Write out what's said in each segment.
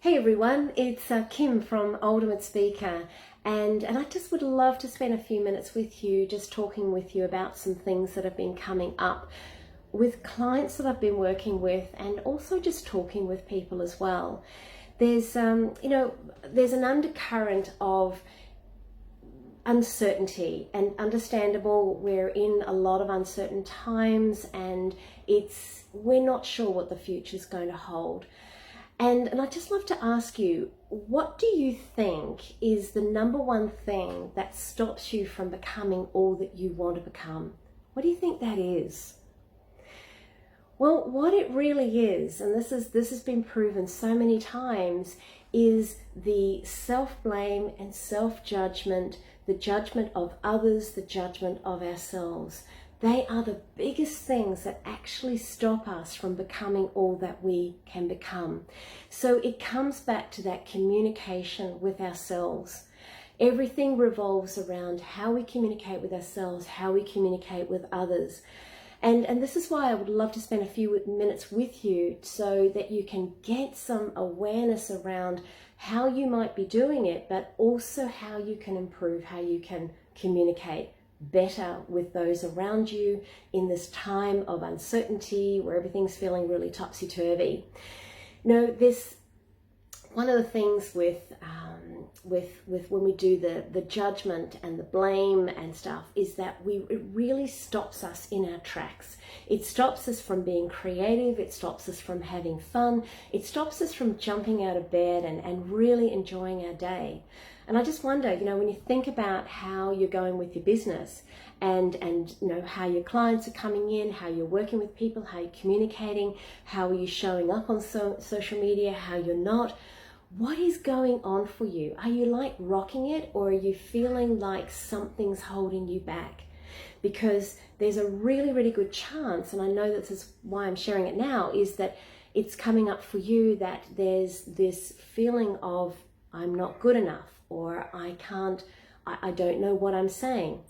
Hey everyone, it's Kim from Ultimate Speaker, and I just would love to spend a few minutes with you just talking with you about some things that have been coming up with clients that I've been working with, and also just talking with people as well. There's there's an undercurrent of uncertainty, and understandable. We're in a lot of uncertain times, and we're not sure what the future is going to hold. And I'd just love to ask you, what do you think is the number one thing that stops you from becoming all that you want to become? What do you think that is? Well, what it really is, and this has been proven so many times, is the self-blame and self-judgment, the judgment of others, the judgment of ourselves. They are the biggest things that actually stop us from becoming all that we can become. So it comes back to that communication with ourselves. Everything revolves around how we communicate with ourselves, how we communicate with others. And this is why I would love to spend a few minutes with you so that you can get some awareness around how you might be doing it, but also how you can improve, how you can communicate better with those around you in this time of uncertainty where everything's feeling really topsy-turvy. This one of the things with when we do the judgment and the blame and stuff is that it really stops us in our tracks. It stops us from being creative. It stops us from having fun. It stops us from jumping out of bed and really enjoying our day. And I just wonder, when you think about how you're going with your business and how your clients are coming in, how you're working with people, how you're communicating, how are you showing up on social media, how you're not, what is going on for you? Are you like rocking it, or are you feeling like something's holding you back? Because there's a really, really good chance, and I know this is why I'm sharing it now, is that it's coming up for you that there's this feeling of I'm not good enough, or I don't know what I'm saying,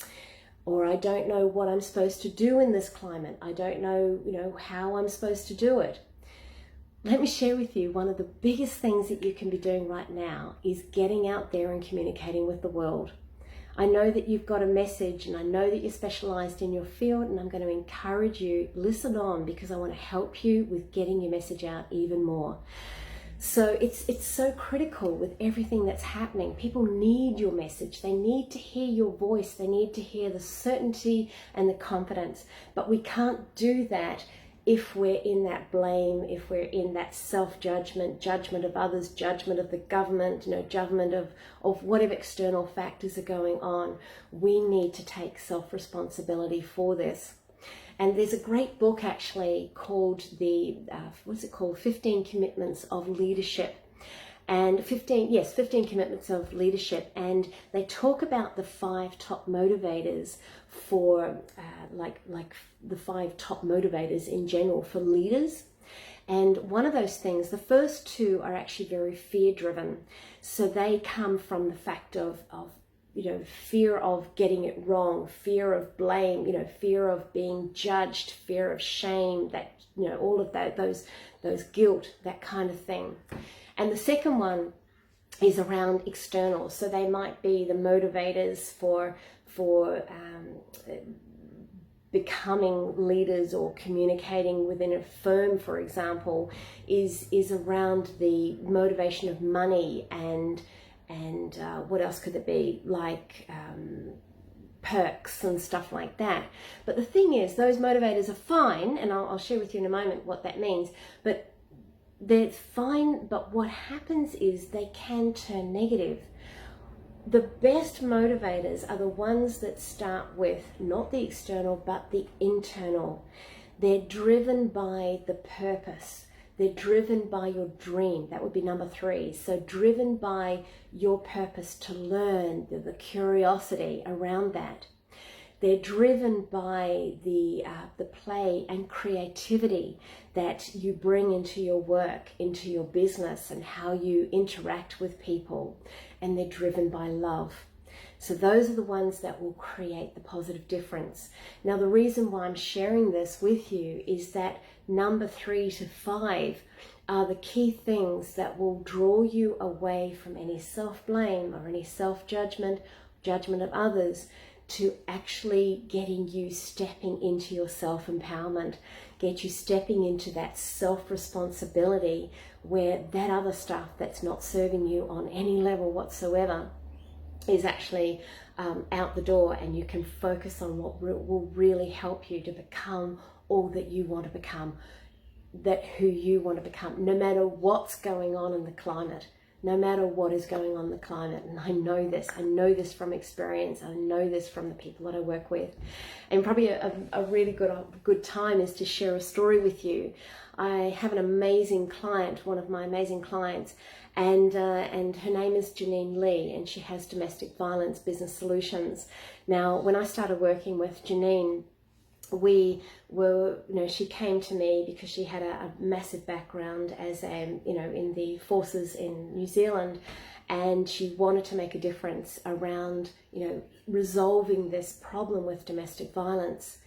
or I don't know what I'm supposed to do in this climate. I don't know, how I'm supposed to do it. Let me share with you, one of the biggest things that you can be doing right now is getting out there and communicating with the world. I know that you've got a message, and I know that you're specialized in your field, and I'm going to encourage you, listen on, because I want to help you with getting your message out even more. So it's so critical with everything that's happening. People need your message. They need to hear your voice. They need to hear the certainty and the confidence. But we can't do that if we're in that blame, if we're in that self-judgment, judgment of others, judgment of the government, judgment of whatever external factors are going on. We need to take self-responsibility for this. And there's a great book actually called 15 Commitments of Leadership. And 15 Commitments of Leadership. And they talk about the 5 top motivators for, the 5 top motivators in general for leaders. And one of those things, the first 2 are actually very fear-driven. So they come from the fact of fear of getting it wrong, fear of blame, fear of being judged, fear of shame, that, all of that, those guilt, that kind of thing. And the second one is around external. So they might be the motivators for becoming leaders or communicating within a firm, for example, is around the motivation of money and what else could it be, like perks and stuff like that. But the thing is, those motivators are fine, and I'll share with you in a moment what that means, but they're fine. But what happens is they can turn negative. The best motivators are the ones that start with not the external, but the internal. They're driven by the purpose. They're driven by your dream. That would be number 3. So driven by your purpose to learn, the curiosity around that. They're driven by the play and creativity that you bring into your work, into your business, and how you interact with people. And they're driven by love. So those are the ones that will create the positive difference. Now, the reason why I'm sharing this with you is that number 3 to 5 are the key things that will draw you away from any self-blame or any self-judgment, judgment of others, to actually getting you stepping into your self-empowerment, get you stepping into that self-responsibility, where that other stuff that's not serving you on any level whatsoever is actually out the door, and you can focus on what will really help you to become all that you want to become, that who you want to become, no matter what's going on in the climate, no matter what is going on in the climate. And I know this from experience, I know this from the people that I work with. And probably a really good time is to share a story with you. I have an amazing client, one of my amazing clients, and her name is Janine Lee, and she has domestic violence business solutions. Now, when I started working with Janine, she came to me because she had a massive background as in the forces in New Zealand, and she wanted to make a difference around, resolving this problem with domestic violence.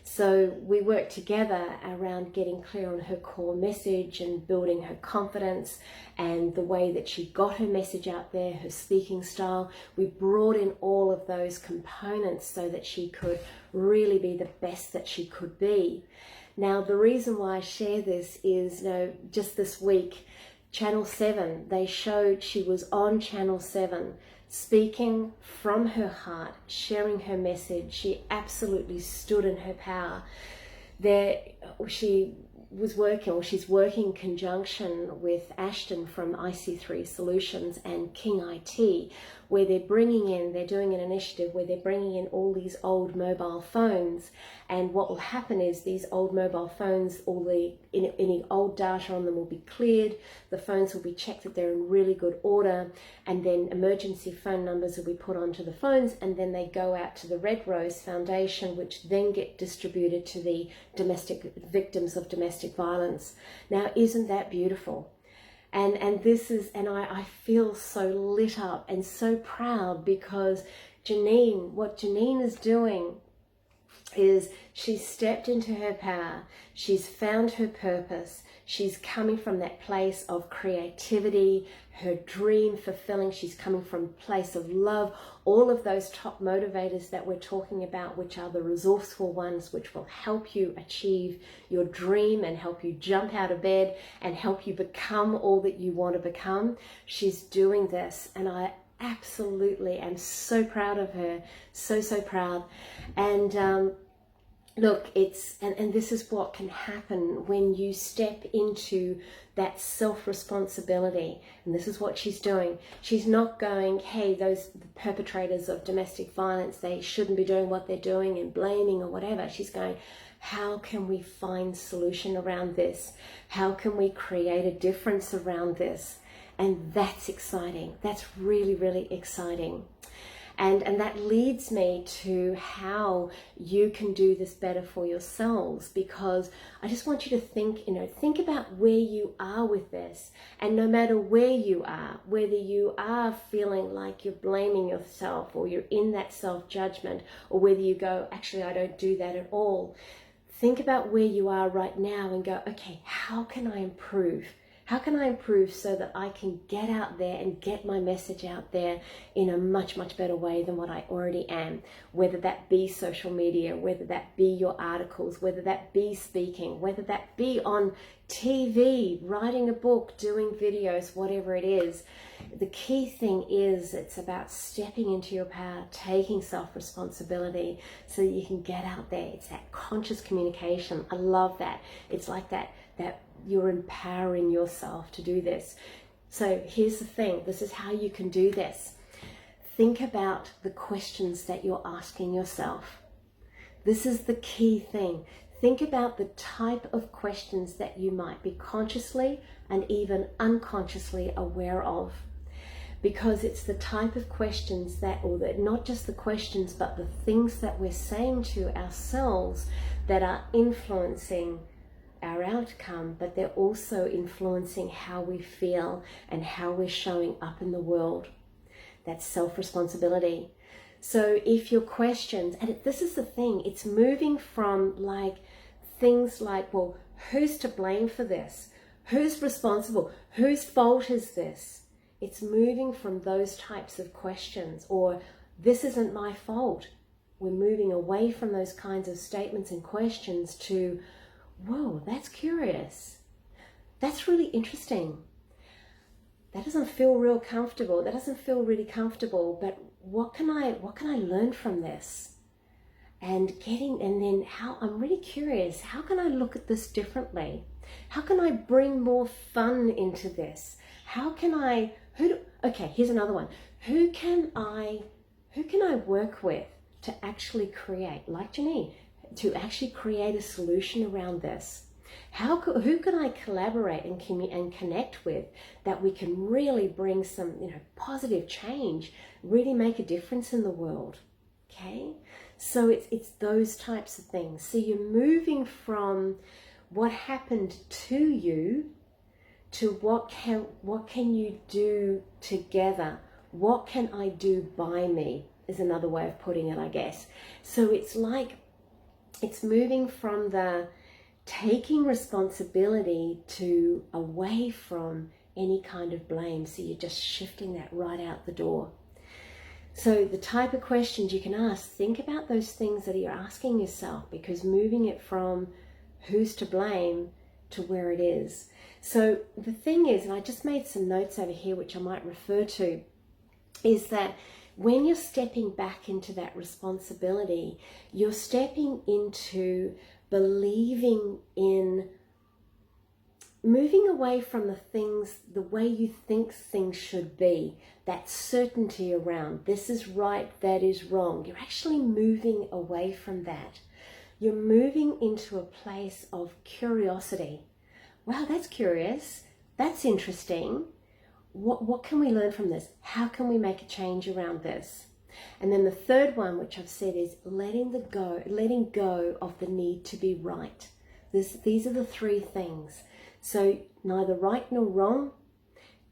So we worked together around getting clear on her core message and building her confidence and the way that she got her message out there, her speaking style. We brought in all of those components so that she could really be the best that she could be. Now, the reason why I share this is, just this week, Channel 7, they showed, she was on Channel 7 speaking from her heart, sharing her message. She absolutely stood in her power. She's working in conjunction with Ashton from IC3 Solutions and King IT, where they're doing an initiative where they're bringing in all these old mobile phones. And what will happen is these old mobile phones, any old data on them will be cleared, the phones will be checked that they're in really good order, and then emergency phone numbers will be put onto the phones, and then they go out to the Red Rose Foundation, which then get distributed to the victims of domestic violence. Now, isn't that beautiful? And I feel so lit up and so proud, because what Janine is doing is she's stepped into her power, she's found her purpose, she's coming from that place of creativity, her dream fulfilling, she's coming from a place of love, all of those top motivators that we're talking about, which are the resourceful ones, which will help you achieve your dream and help you jump out of bed and help you become all that you want to become. She's doing this, and I absolutely am so proud of her, so proud. And look, and this is what can happen when you step into that self-responsibility. And this is what she's doing. She's not going, hey, those perpetrators of domestic violence, they shouldn't be doing what they're doing, and blaming or whatever. She's going, how can we find solution around this? How can we create a difference around this? And that's exciting. That's really, really exciting. And that leads me to how you can do this better for yourselves, because I just want you to think about where you are with this. And no matter where you are, whether you are feeling like you're blaming yourself, or you're in that self-judgment, or whether you go, actually, I don't do that at all. Think about where you are right now and go, okay, how can I improve? How can I improve so that I can get out there and get my message out there in a much, much better way than what I already am? Whether that be social media, whether that be your articles, whether that be speaking, whether that be on TV, writing a book, doing videos, whatever it is. The key thing is it's about stepping into your power, taking self-responsibility so that you can get out there. It's that conscious communication. I love that. It's like that you're empowering yourself to do this. So here's the thing. This is how you can do this. Think about the questions that you're asking yourself. This is the key thing. Think about the type of questions that you might be consciously and even unconsciously aware of. Because it's the type of questions not just the questions, but the things that we're saying to ourselves that are influencing our outcome, but they're also influencing how we feel and how we're showing up in the world. That's self-responsibility. So if your questions, and this is the thing, it's moving from like things like, well, who's to blame for this? Who's responsible? Whose fault is this? It's moving from those types of questions, or this isn't my fault. We're moving away from those kinds of statements and questions to, whoa, that's curious. That's really interesting. That doesn't feel real comfortable. That doesn't feel really comfortable, but what can I learn from this? And then how, I'm really curious, how can I look at this differently? How can I bring more fun into this? How can I, okay, here's another one. Who can I work with to actually create, like Janine, to actually create a solution around this? Who can I collaborate and connect with that we can really bring some, positive change, really make a difference in the world? Okay, so it's those types of things. So you're moving from what happened to you to what can you do together? What can I do by me is another way of putting it, I guess. So it's like it's moving from the taking responsibility to away from any kind of blame. So you're just shifting that right out the door. So the type of questions you can ask, think about those things that you're asking yourself, because moving it from who's to blame to where it is. So the thing is, and I just made some notes over here which I might refer to, is that when you're stepping back into that responsibility, you're stepping into believing in moving away from the way you think things should be, that certainty around this is right, that is wrong. You're actually moving away from that. You're moving into a place of curiosity. Wow, that's curious. That's interesting. What can we learn from this? How can we make a change around this? And then the third one, which I've said, is letting go of the need to be right. These are the three things. So neither right nor wrong.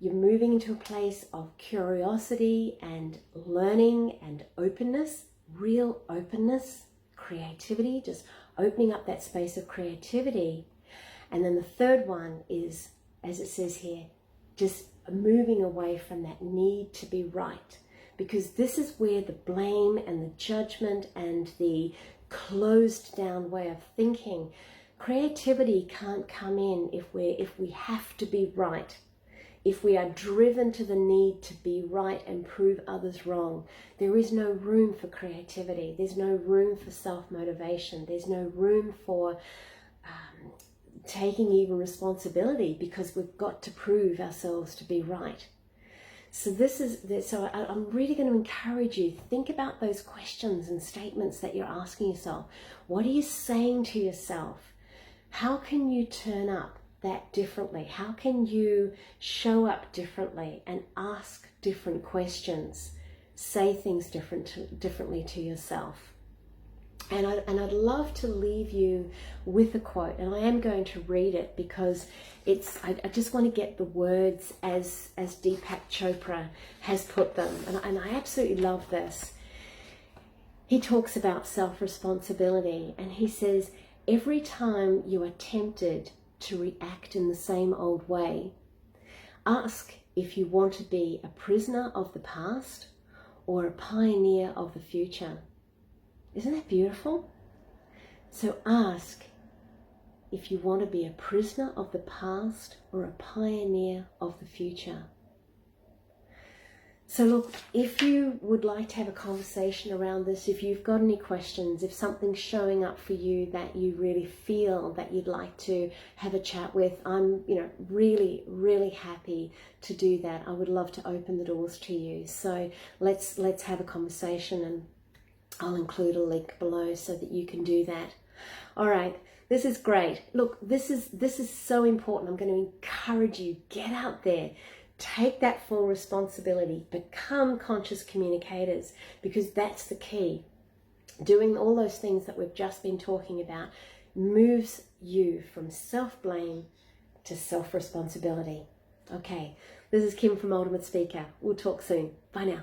You're moving into a place of curiosity and learning and openness, real openness, creativity, just opening up that space of creativity. And then the third one is, as it says here, just moving away from that need to be right. Because this is where the blame and the judgment and the closed down way of thinking, creativity can't come in if we have to be right. If we are driven to the need to be right and prove others wrong, there is no room for creativity. There's no room for self-motivation. There's no room for taking even responsibility, because we've got to prove ourselves to be right. So I'm really going to encourage you, think about those questions and statements that you're asking yourself. What are you saying to yourself? How can you turn up that differently? How can you show up differently and ask different questions? Say things differently to yourself. And I'd love to leave you with a quote, and I am going to read it because I just want to get the words as Deepak Chopra has put them, and I absolutely love this. He talks about self-responsibility, and he says, every time you are tempted to react in the same old way, ask if you want to be a prisoner of the past or a pioneer of the future. Isn't that beautiful? So ask if you want to be a prisoner of the past or a pioneer of the future. So look, if you would like to have a conversation around this, if you've got any questions, if something's showing up for you that you really feel that you'd like to have a chat with, I'm really, really happy to do that. I would love to open the doors to you. So let's have a conversation, and I'll include a link below so that you can do that. All right, this is great. Look, this is so important. I'm going to encourage you, get out there, take that full responsibility, become conscious communicators, because that's the key. Doing all those things that we've just been talking about moves you from self-blame to self-responsibility. Okay, this is Kim from Ultimate Speaker. We'll talk soon. Bye now.